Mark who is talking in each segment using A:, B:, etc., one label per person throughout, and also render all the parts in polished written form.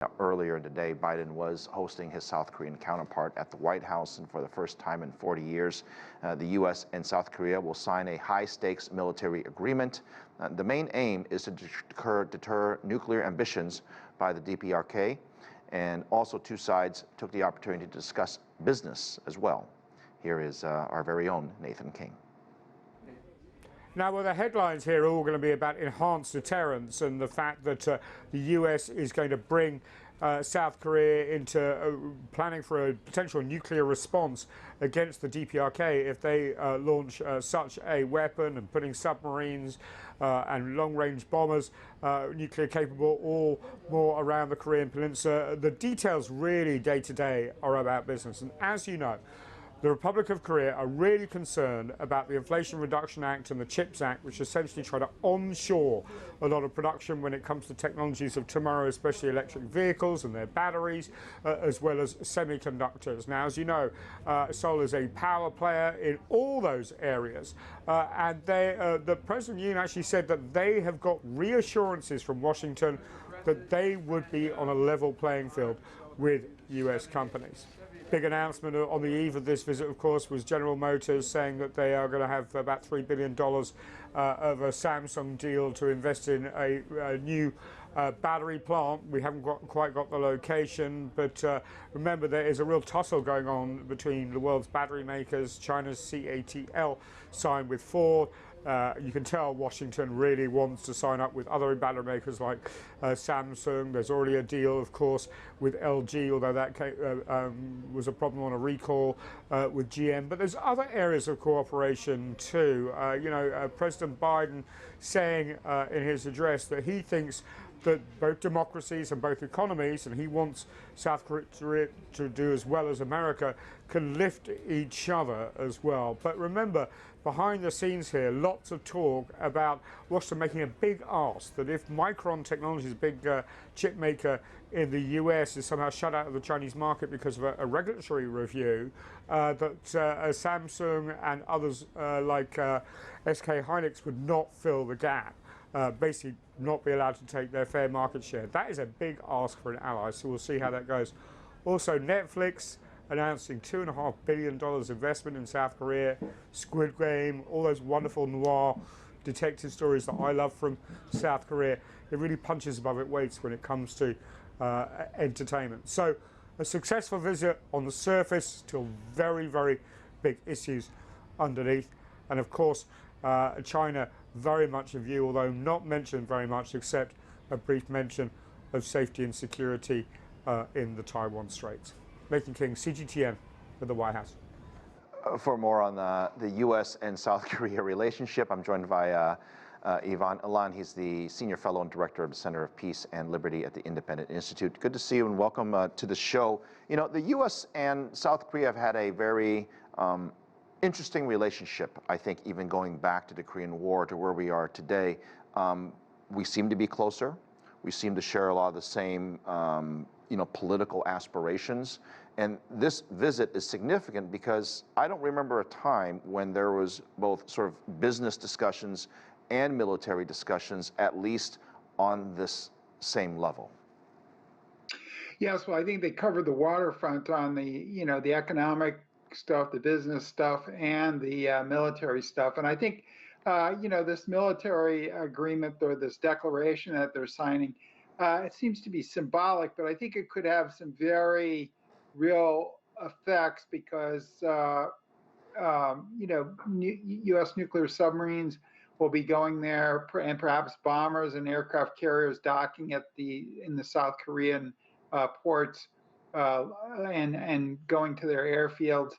A: Now, earlier today, Biden was hosting his South Korean counterpart at the White House, and for the first time in 40 years, the U.S. and South Korea will sign a high-stakes military agreement. The main aim is to deter nuclear ambitions by the DPRK, and also two sides took the opportunity to discuss business as well. Here is our very own Nathan King.
B: Now, well, the headlines here are all going to be about enhanced deterrence and the fact that the US is going to bring South Korea into planning for a potential nuclear response against the DPRK if they launch such a weapon, and putting submarines and long-range bombers, nuclear capable, all more around the Korean Peninsula. The details really day-to-day are about business. And as you know, the Republic of Korea are really concerned about the Inflation Reduction Act and the CHIPS Act, which essentially try to onshore a lot of production when it comes to technologies of tomorrow, especially electric vehicles and their batteries, as well as semiconductors. Now, as you know, Seoul is a power player in all those areas, and the President Yoon actually said that they have got reassurances from Washington that they would be on a level playing field with US companies. Big announcement on the eve of this visit, of course, was General Motors saying that they are going to have about $3 billion of a Samsung deal to invest in a new battery plant. We haven't quite got the location, but remember, there is a real tussle going on between the world's battery makers. China's CATL signed with Ford. You can tell Washington really wants to sign up with other battery makers like Samsung. There's already a deal, of course, with LG, although that was a problem on a recall with GM. But there's other areas of cooperation too. President Biden saying in his address that he thinks that both democracies and both economies, and he wants South Korea to do as well as America, can lift each other as well. But remember, behind the scenes here, lots of talk about Washington making a big ask that if Micron Technologies, a big chip maker in the US, is somehow shut out of the Chinese market because of a regulatory review, that Samsung and others like SK Hynix would not fill the gap. Basically not be allowed to take their fair market share. That is a big ask for an ally, so we'll see how that goes. Also, Netflix announcing $2.5 billion investment in South Korea, Squid Game, all those wonderful noir detective stories that I love from South Korea. It really punches above its weight when it comes to entertainment. So a successful visit on the surface, still very, very big issues underneath. And of course, China very much in view, although not mentioned very much, except a brief mention of safety and security in the Taiwan Straits. Nathan King, CGTN, at the White House.
A: For more on the U.S. and South Korea relationship, I'm joined by Ivan Eland. He's the Senior Fellow and Director of the Center of Peace and Liberty at the Independent Institute. Good to see you and welcome to the show. You know, the U.S. and South Korea have had a very interesting relationship, I think, even going back to the Korean War to where we are today. We seem to be closer. We seem to share a lot of the same, political aspirations. And this visit is significant because I don't remember a time when there was both sort of business discussions and military discussions, at least on this same level.
C: Yes, well, I think they covered the waterfront on the, the economic stuff, the business stuff, and the military stuff. And I think, this military agreement or this declaration that they're signing, it seems to be symbolic, but I think it could have some very real effects because, U.S. nuclear submarines will be going there, and perhaps bombers and aircraft carriers docking in the South Korean ports and going to their airfields.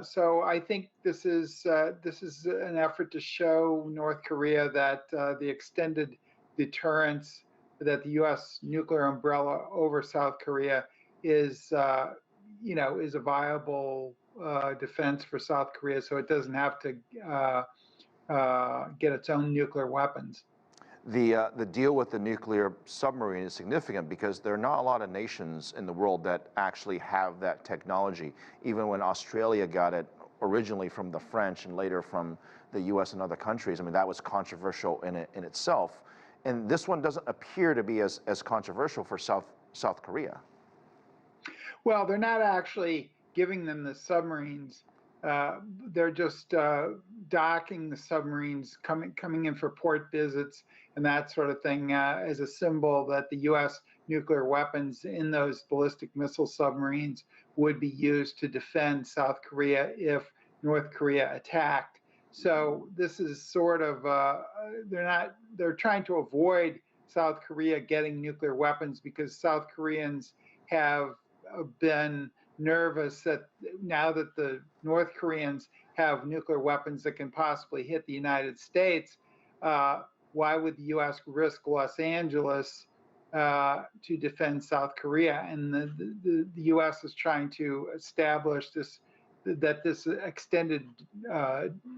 C: So I think this is an effort to show North Korea that the extended deterrence that the U.S. nuclear umbrella over South Korea is a viable defense for South Korea, so it doesn't have to get its own nuclear weapons.
A: The deal with the nuclear submarine is significant because there are not a lot of nations in the world that actually have that technology. Even when Australia got it originally from the French and later from the US and other countries, I mean, that was controversial in itself. And this one doesn't appear to be as controversial for South South Korea?
C: Well, they're not actually giving them the submarines. They're just docking the submarines, coming in for port visits and that sort of thing, as a symbol that the U.S. nuclear weapons in those ballistic missile submarines would be used to defend South Korea if North Korea attacked. So this is sort of they're trying to avoid South Korea getting nuclear weapons because South Koreans have been nervous that now that the North Koreans have nuclear weapons that can possibly hit the United States, why would the U.S. risk Los Angeles to defend South Korea? And the U.S. is trying to establish that this extended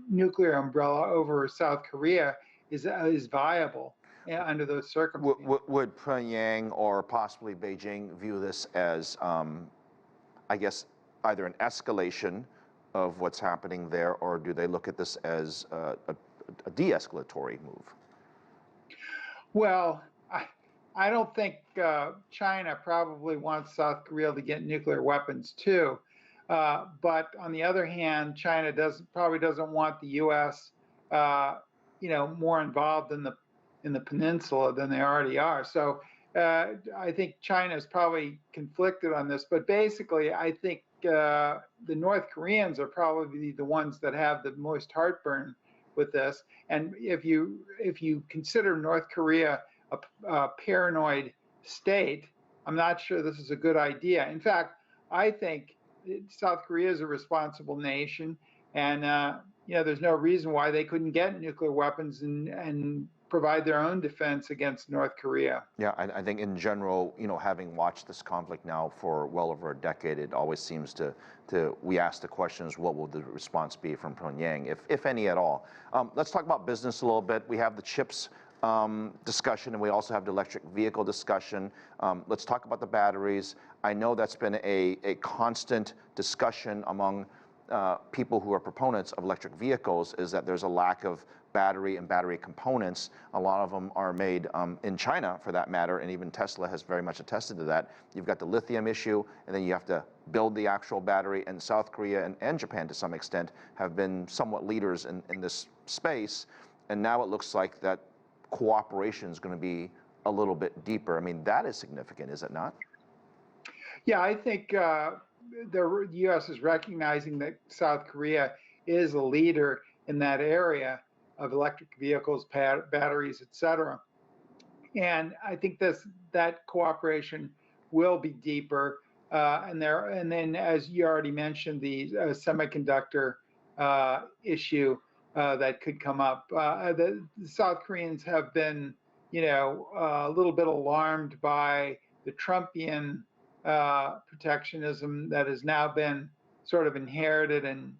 C: nuclear umbrella over South Korea is viable under those circumstances.
A: Would Pyongyang or possibly Beijing view this as, I guess, either an escalation of what's happening there, or do they look at this as a de-escalatory move?
C: Well, I don't think China probably wants South Korea to get nuclear weapons too. But on the other hand, China probably doesn't want the U.S. More involved in the peninsula than they already are. So I think China is probably conflicted on this. But basically, I think the North Koreans are probably the ones that have the most heartburn with this. And if you consider North Korea a paranoid state, I'm not sure this is a good idea. In fact, I think South Korea is a responsible nation, and there's no reason why they couldn't get nuclear weapons and provide their own defense against North Korea.
A: Yeah, I think in general, having watched this conflict now for well over a decade, it always seems we ask the questions, what will the response be from Pyongyang, if any at all? Let's talk about business a little bit. We have the chips discussion, and we also have the electric vehicle discussion. Let's talk about the batteries. I know that's been a constant discussion among people who are proponents of electric vehicles, is that there's a lack of battery and battery components. A lot of them are made in China, for that matter, and even Tesla has very much attested to that. You've got the lithium issue, and then you have to build the actual battery, and South Korea and Japan, to some extent, have been somewhat leaders in this space, and now it looks like that cooperation is going to be a little bit deeper. I mean, that is significant, is it not?
C: Yeah, I think the U.S. is recognizing that South Korea is a leader in that area of electric vehicles, batteries, et cetera. And I think that cooperation will be deeper. And then, as you already mentioned, the semiconductor issue that could come up. The South Koreans have been, a little bit alarmed by the Trumpian protectionism that has now been sort of inherited, and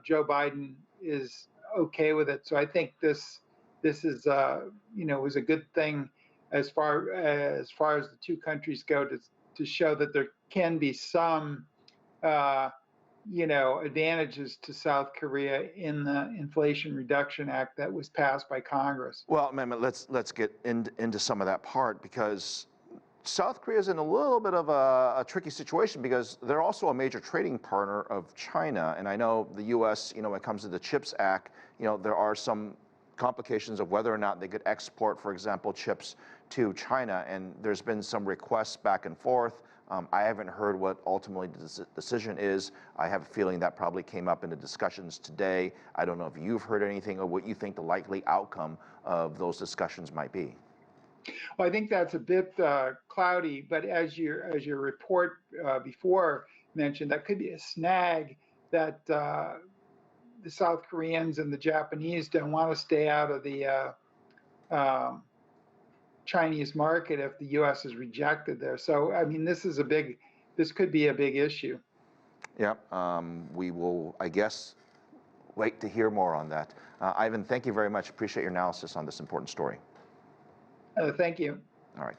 C: Joe Biden is okay with it. So I think this is was a good thing as far as the two countries go, to show that there can be some advantages to South Korea in the Inflation Reduction Act that was passed by Congress.
A: Well, let's get into some of that part, because South Korea is in a little bit of a tricky situation, because they're also a major trading partner of China. And I know the U.S., when it comes to the CHIPS Act, there are some complications of whether or not they could export, for example, chips to China. And there's been some requests back and forth. I haven't heard what ultimately the decision is. I have a feeling that probably came up in the discussions today. I don't know if you've heard anything or what you think the likely outcome of those discussions might be.
C: Well, I think that's a bit cloudy, but as your report before mentioned, that could be a snag that the South Koreans and the Japanese don't want to stay out of the Chinese market if the U.S. is rejected there. So, I mean, this could be a big issue.
A: Yeah, we will, I guess, wait to hear more on that. Ivan, thank you very much. Appreciate your analysis on this important story.
C: Thank you.
A: All right.